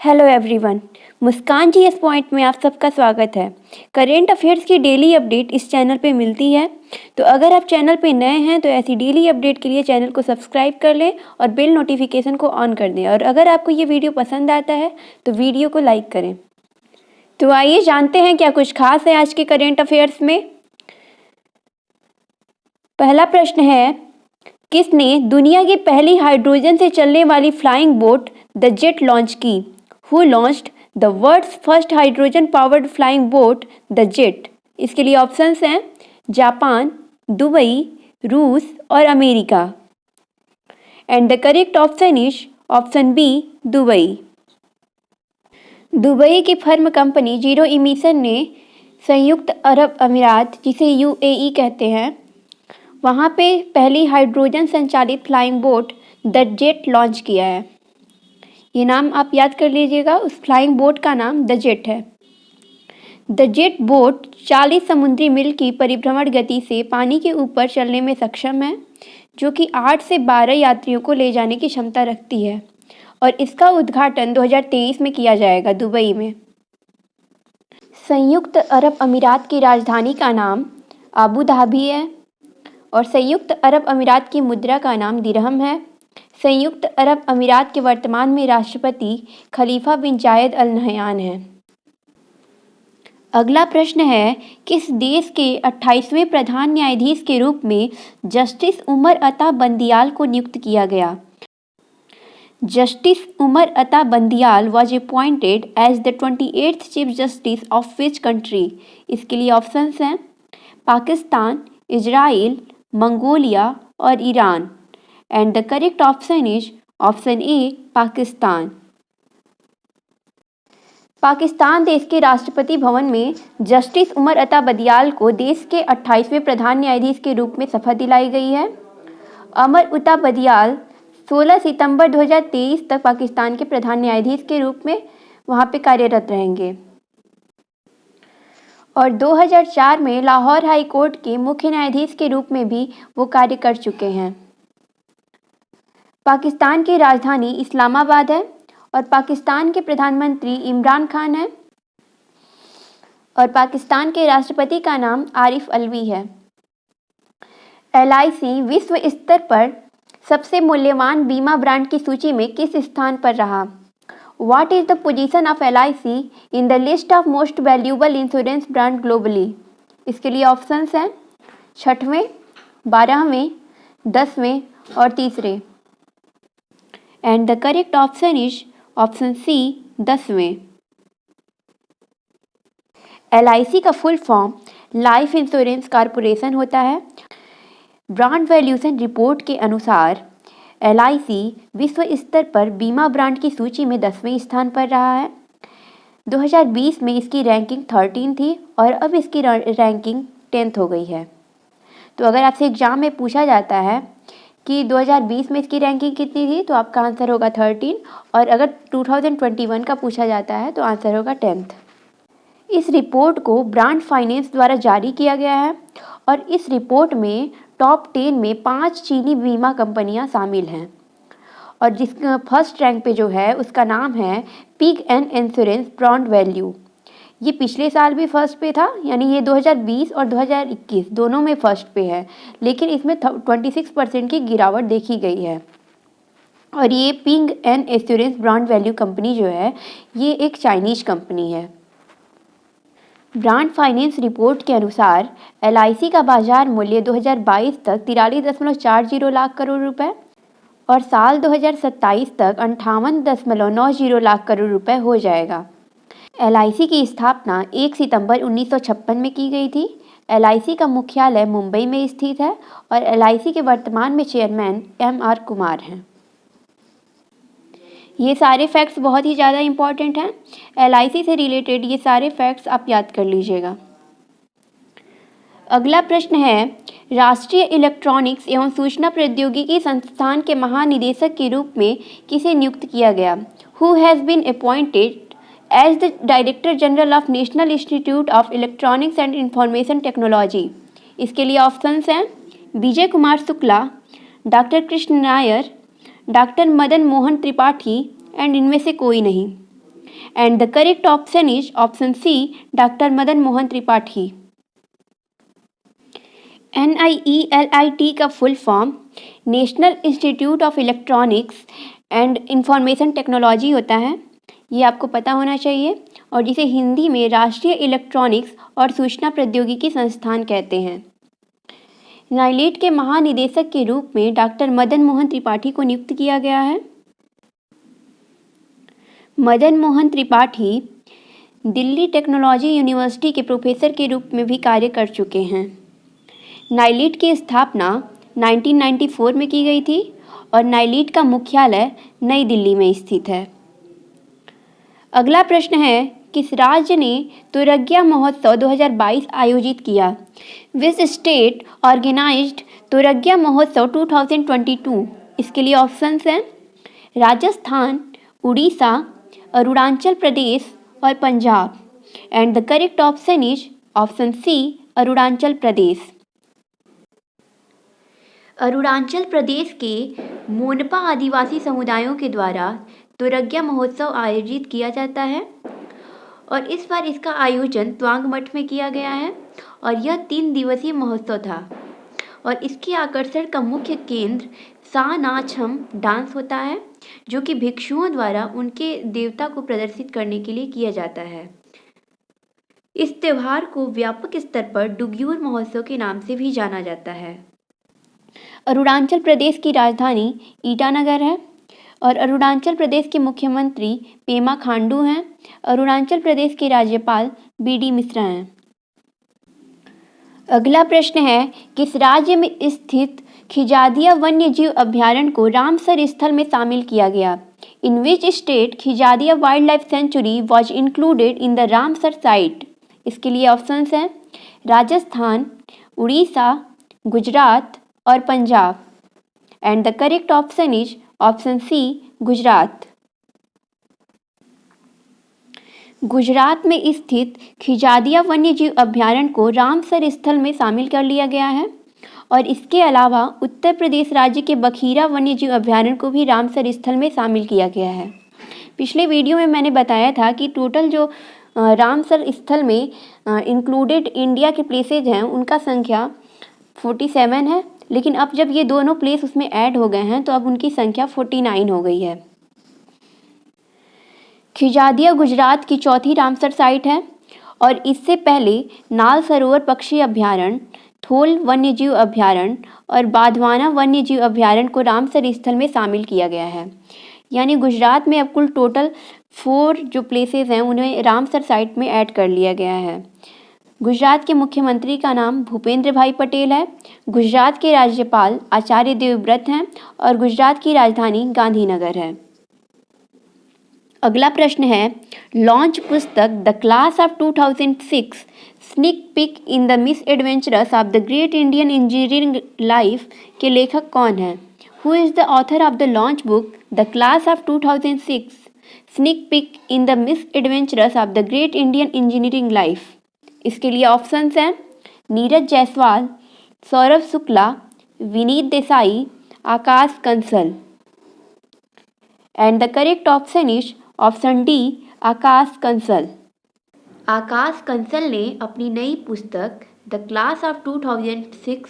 Hello everyone, मुस्कान जी इस point में आप सबका स्वागत है। करेंट अफेयर्स की डेली अपडेट इस चैनल पे मिलती है, तो अगर आप चैनल पे नए हैं तो ऐसी डेली अपडेट के लिए चैनल को सब्सक्राइब कर लें और बेल नोटिफिकेशन को ऑन कर दें। और अगर आपको ये वीडियो पसंद आता है तो वीडियो को लाइक करें। तो आइए जानते हैं क्या कुछ खास है आज के करेंट अफेयर्स में। पहला प्रश्न है, किसने दुनिया की पहली हाइड्रोजन से चलने वाली flying boat the jet launch की? Who launched the world's first hydrogen powered flying boat, the Jet? इसके लिए ऑप्शंस हैं जापान, दुबई, रूस और America. And the correct option is option B, Dubai. Dubai की फर्म कंपनी जीरो इमिशन ने संयुक्त अरब अमीरात, जिसे यूएई कहते हैं, वहाँ पे पहली हाइड्रोजन संचालित flying boat the jet launch किया है। ये नाम आप याद कर लीजिएगा, उस फ्लाइंग बोट का नाम द जेट है। द जेट बोट 40 समुद्री मील की परिभ्रमण गति से पानी के ऊपर चलने में सक्षम है, जो कि 8 से 12 यात्रियों को ले जाने की क्षमता रखती है और इसका उद्घाटन 2023 में किया जाएगा दुबई में। संयुक्त अरब अमीरात की राजधानी का नाम अबू धाबी है और संयुक्त अरब अमीरात की मुद्रा का नाम दिरहम है। संयुक्त अरब अमीरात के वर्तमान में राष्ट्रपति खलीफा बिन जायद अल नहयान हैं। अगला प्रश्न है, किस देश के 28वें प्रधान न्यायाधीश के रूप में जस्टिस उमर अता बंदियाल को नियुक्त किया गया? Justice Umar Ata Bandial was appointed as the 28th chief justice of which country? इसके लिए ऑप्शंस हैं पाकिस्तान, इजराइल, मंगोलिया और Iran. And the correct option is option A, Pakistan. Pakistan देश के राष्ट्रपति भवन में जस्टिस उमर अता बंदियाल को देश के 28वें प्रधान न्यायाधीश के रूप में शपथ दिलाई गई है। उमर अता बंदियाल 16 सितंबर 2023 तक पाकिस्तान के प्रधान न्यायाधीश के रूप में वहां पे कार्यरत रहेंगे और 2004 में लाहौर हाई कोर्ट के मुख्य न्यायाधीश के रूप में भी वो कार्य कर चुके हैं। पाकिस्तान की राजधानी इस्लामाबाद है और पाकिस्तान के प्रधानमंत्री इमरान खान हैं और पाकिस्तान के राष्ट्रपति का नाम आरिफ अलवी है। LIC विश्व स्तर पर सबसे मूल्यवान बीमा ब्रांड की सूची में किस स्थान पर रहा? What is the position of LIC in the list of most valuable insurance brand globally? इसके लिए ऑप्शंस हैं 6वें, 12वें, 10वें और 3रे। And the correct option is option C, 10वें। LIC का full form life insurance corporation होता है। ब्रांड वैल्यूएशन रिपोर्ट के अनुसार LIC विश्व स्तर पर बीमा ब्रांड की सूची में 10वें स्थान पर रहा है। 2020 में इसकी रैंकिंग 13 थी और अब इसकी रैंकिंग 10th हो गई है। तो अगर आपसे एग्जाम में पूछा जाता है कि 2020 में इसकी रैंकिंग कितनी थी तो आपका आंसर होगा 13, और अगर 2021 का पूछा जाता है तो आंसर होगा 10th। इस रिपोर्ट को ब्रांड फाइनेंस द्वारा जारी किया गया है और इस रिपोर्ट में टॉप 10 में 5 चीनी बीमा कंपनियां शामिल हैं और जिस फर्स्ट रैंक पे जो है उसका नाम है pig and insurance brand value. ये पिछले साल भी फर्स्ट पे था, यानी ये 2020 और 2021 दोनों में फर्स्ट पे है, लेकिन इसमें 26% की गिरावट देखी गई है। और ये pig and insurance brand value company जो है ये एक चाइनीज कंपनी है। ब्रांड फाइनेंस रिपोर्ट के अनुसार LIC का बाजार मूल्य 2022 तक 43.40 लाख करोड़ रुपए और साल 2027 तक 58.90 लाख करोड़ रुपए हो जाएगा। LIC की स्थापना 1 सितंबर 1956 में की गई थी। LIC का मुख्यालय मुंबई में स्थित है और LIC के वर्तमान में चेयरमैन MR कुमार हैं। ये सारे फैक्ट्स बहुत ही ज़्यादा इम्पॉर्टेंट हैं। LIC से रिलेटेड ये सारे फैक्ट्स आप याद कर लीजिएगा। अगला प्रश्न है, राष्ट्रीय इलेक्ट्रॉनिक्स एवं सूचना प्रौद्योगिकी संस्थान के महानिदेशक के रूप में किसे नियुक्त किया गया? Who has been appointed as the Director General of National Institute of Electronics and Information Technology? इसके लिए ऑप्शंस हैं Vijay Kumar Shukla, doctor Krishna Nair, doctor Madan Mohan Tripathi and इनमें से कोई नहीं। And the correct option is option C, doctor Madan Mohan Tripathi. NIELIT का full form national institute of electronics and information technology होता है, ये आपको पता होना चाहिए, और जिसे हिंदी में राष्ट्रीय इलेक्ट्रॉनिक्स और सूचना प्रौद्योगिकी संस्थान कहते हैं। नाइलेट के महानिदेशक के रूप में डॉक्टर मदन मोहन त्रिपाठी को नियुक्त किया गया है। मदन मोहन त्रिपाठी दिल्ली टेक्नोलॉजी यूनिवर्सिटी के प्रोफेसर के रूप में भी कार्य कर चुके हैं। नाइलेट की स्थापना 1994 में की गई थी और नाइलेट का मुख्यालय नई दिल्ली में स्थित है। अगला प्रश्न है, किस राज्य ने तुरग्या महोत्सव 2022 आयोजित किया? विच स्टेट ऑर्गेनाइज्ड तुरग्या महोत्सव 2022? इसके लिए ऑप्शंस हैं राजस्थान, उड़ीसा, अरुणाचल प्रदेश और Punjab. And the correct option is option C, Arunachal Pradesh. Arunachal Pradesh के मोनपा आदिवासी समुदायों के द्वारा तुरग्या महोत्सव आयोजित किया जाता है और इस बार इसका आयोजन तवांग मठ में किया गया है और यह 3 दिवसीय महोत्सव था और इसके आकर्षण का मुख्य केंद्र सा नाच हम डांस होता है, जो कि भिक्षुओं द्वारा उनके देवता को प्रदर्शित करने के लिए किया जाता है। इस त्यौहार को व्यापक स्तर पर डुग्यूर महोत्सव के नाम से भी जाना जाता है। अरुणाचल प्रदेश की राजधानी ईटानगर है और अरुणाचल प्रदेश के मुख्यमंत्री पेमा खांडू हैं। अरुणाचल प्रदेश के राज्यपाल BD मिश्रा हैं। अगला प्रश्न है, किस राज्य में स्थित खिजादिया वन्य जीव अभ्यारण्य को रामसर स्थल में शामिल किया गया? In which state Khijadiya wildlife sanctuary was included in the Ramsar site? इसके लिए ऑप्शंस हैं राजस्थान, उड़ीसा, गुजरात और Punjab. And the correct option is option C, Gujarat. Gujarat में स्थित खिजादिया वन्यजीव अभ्यारण्य को रामसर स्थल में शामिल कर लिया गया है और इसके अलावा उत्तर प्रदेश राज्य के बखीरा वन्यजीव अभ्यारण्य को भी रामसर स्थल में शामिल किया गया है। पिछले वीडियो में मैंने बताया था कि टोटल जो रामसर स्थल में इंक्लूडेड इंडिया के प्लेसेज हैं उनका संख्या 47 है, लेकिन अब जब ये दोनों प्लेस उसमें ऐड हो गए हैं तो अब उनकी संख्या 49 हो गई है। खिजादिया गुजरात की चौथी रामसर साइट है और इससे पहले नाल सरोवर पक्षी अभ्यारण्य, थोल वन्यजीव अभ्यारण्य और बाधवाना वन्यजीव अभ्यारण्य को रामसर स्थल में शामिल किया गया है। यानी गुजरात में अब कुल टोटल 4 जो प्लेसेस हैं उन्हें रामसर साइट में ऐड कर लिया गया है। गुजरात के मुख्यमंत्री का नाम भूपेंद्र भाई पटेल है। गुजरात के राज्यपाल आचार्य देवव्रत हैं और गुजरात की राजधानी गांधीनगर है। अगला प्रश्न है, लॉन्च पुस्तक the class of 2006 sneak peek in the misadventures of the great Indian engineering life के लेखक कौन है? Who is the author of the launch book the class of 2006 sneak peek in the misadventures of the great Indian engineering life? इसके लिए options हैं Neeraj Jaiswal, Saurabh Shukla, Vineet Desai, Aakash Kansal. And the correct option is option D, Aakash Kansal. आकाश कंसल ने अपनी नई पुस्तक the class of 2006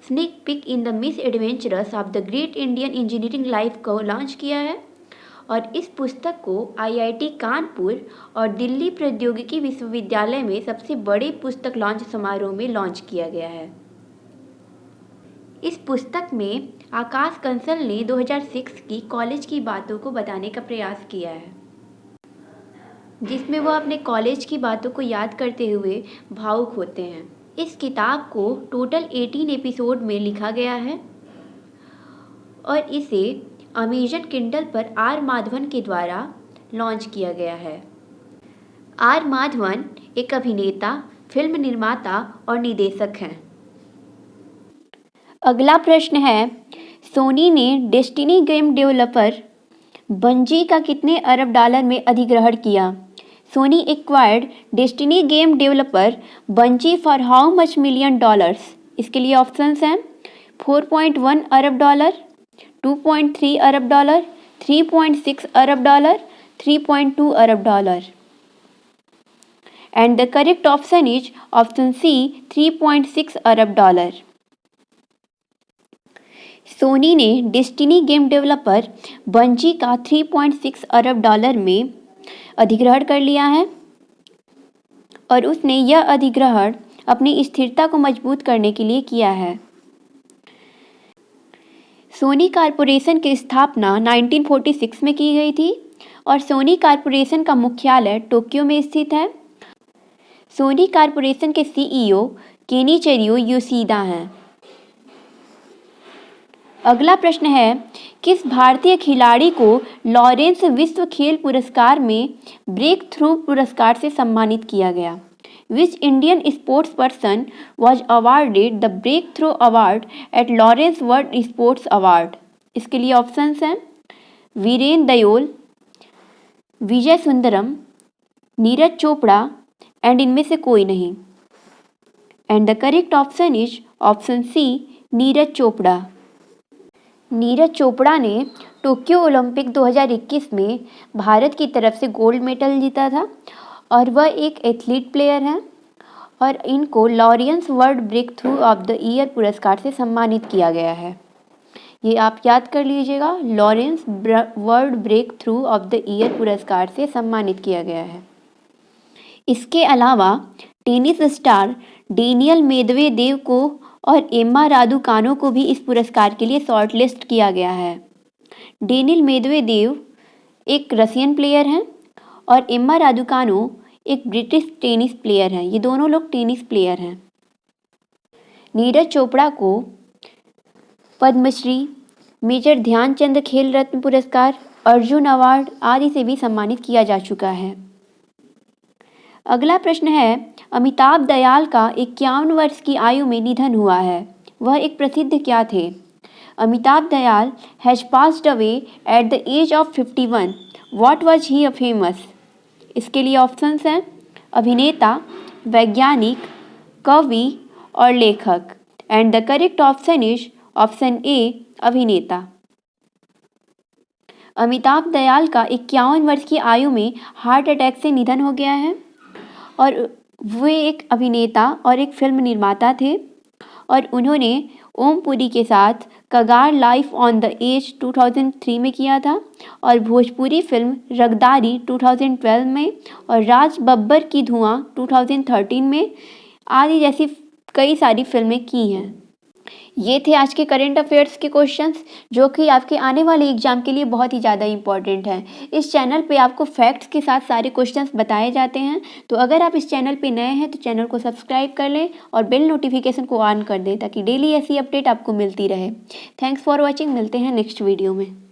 sneak peek in the misadventures of the great Indian engineering life को launch किया है और इस पुस्तक को IIT कानपुर और दिल्ली प्रौद्योगिकी विश्वविद्यालय में सबसे बड़े पुस्तक लॉन्च समारोह में लॉन्च किया गया है। इस पुस्तक में आकाश कंसल ने 2006 की कॉलेज की बातों को बताने का प्रयास किया है, जिसमें वो अपने कॉलेज की बातों को याद करते हुए भावुक होते हैं। इस किताब को टोटल 18 एपिसोड में लिखा गया है और इसे अमेजन किंडल पर R माधवन के द्वारा लॉन्च किया गया है। R माधवन एक अभिनेता, फिल्म निर्माता और निर्देशक हैं। अगला प्रश्न है, सोनी ने डेस्टिनी गेम डेवलपर बंजी का कितने अरब डॉलर में अधिग्रहण किया? Sony acquired Destiny game developer Bungie for how much million dollars? इसके लिए ऑप्शंस हैं 4.1 अरब डॉलर, 2.3 अरब डॉलर, 3.6 अरब डॉलर, $3.2 अरब। And the correct option is option C, $3.6 अरब। सोनी ने डेस्टिनी गेम डेवलपर बंजी का $3.6 अरब में अधिग्रहण कर लिया है और उसने यह अधिग्रहण अपनी स्थिरता को मजबूत करने के लिए किया है। सोनी कॉर्पोरेशन की स्थापना 1946 में की गई थी और सोनी कॉर्पोरेशन का मुख्यालय टोक्यो में स्थित है। सोनी कॉर्पोरेशन के सीईओ केनिचिरो योशिदा हैं। अगला प्रश्न है, किस भारतीय खिलाड़ी को लॉरेंस विश्व खेल पुरस्कार में ब्रेक थ्रू पुरस्कार से सम्मानित किया गया? Which Indian sports person was awarded the Breakthrough Award at Lawrence World Sports Award? इसके लिए ऑप्शंस हैं वीरेन दयोल, विजय सुंदरम, नीरज चोपड़ा एंड इनमें से कोई नहीं। And the correct option is option C, Neeraj Chopra. Neeraj Chopra ने टोक्यो ओलंपिक 2021 में भारत की तरफ से गोल्ड मेडल जीता था और वह एक एथलीट प्लेयर हैं और इनको Lawrence world breakthrough of the year पुरस्कार से सम्मानित किया गया है। ये आप याद कर लीजिएगा, Lawrence world breakthrough of the year पुरस्कार से सम्मानित किया गया है। इसके अलावा टेनिस स्टार डेनियल मेदवेदेव को और एम्मा रादुकानो को भी इस पुरस्कार के लिए शॉर्टलिस्ट किया गया है। डेनियल मेदवेदेव एक रशियन प्लेयर हैं और एम्मा रादुकानो एक ब्रिटिश टेनिस प्लेयर हैं। ये दोनों लोग टेनिस प्लेयर हैं। नीरज चोपड़ा को पद्मश्री, मेजर ध्यानचंद खेल रत्न पुरस्कार, अर्जुन अवार्ड आदि से भी सम्मानित किया जा चुका है। अगला प्रश्न है, अमिताभ दयाल का 51 वर्ष की आयु में निधन हुआ है। वह एक प्रसिद्ध क्या थे? Amitabh Dayal has passed away at the age of 51। What was he a famous? इसके लिए ऑप्शंस हैं अभिनेता, वैज्ञानिक, कवि और लेखक। And the correct option is option A, अभिनेता। अमिताभ दयाल का 51 वर्ष की आयु में हार्ट अटैक से निधन हो गया है और वे एक अभिनेता और एक फिल्म निर्माता थे और उन्होंने ओम पुरी के साथ कगार लाइफ ऑन द एज 2003 में किया था और भोजपुरी फिल्म रगदारी 2012 में और राज बब्बर की धुआं 2013 में आदि जैसी कई सारी फिल्में की हैं। ये थे आज के करंट अफेयर्स के क्वेश्चंस जो कि आपके आने वाले एग्जाम के लिए बहुत ही ज़्यादा इंपॉर्टेंट हैं। इस चैनल पे आपको फैक्ट्स के साथ सारे क्वेश्चंस बताए जाते हैं, तो अगर आप इस चैनल पे नए हैं तो चैनल को सब्सक्राइब कर लें और बेल नोटिफिकेशन को ऑन कर दें ताकि डेली ऐसी अपडेट आपको मिलती रहे। थैंक्स फॉर वॉचिंग, मिलते हैं नेक्स्ट वीडियो में।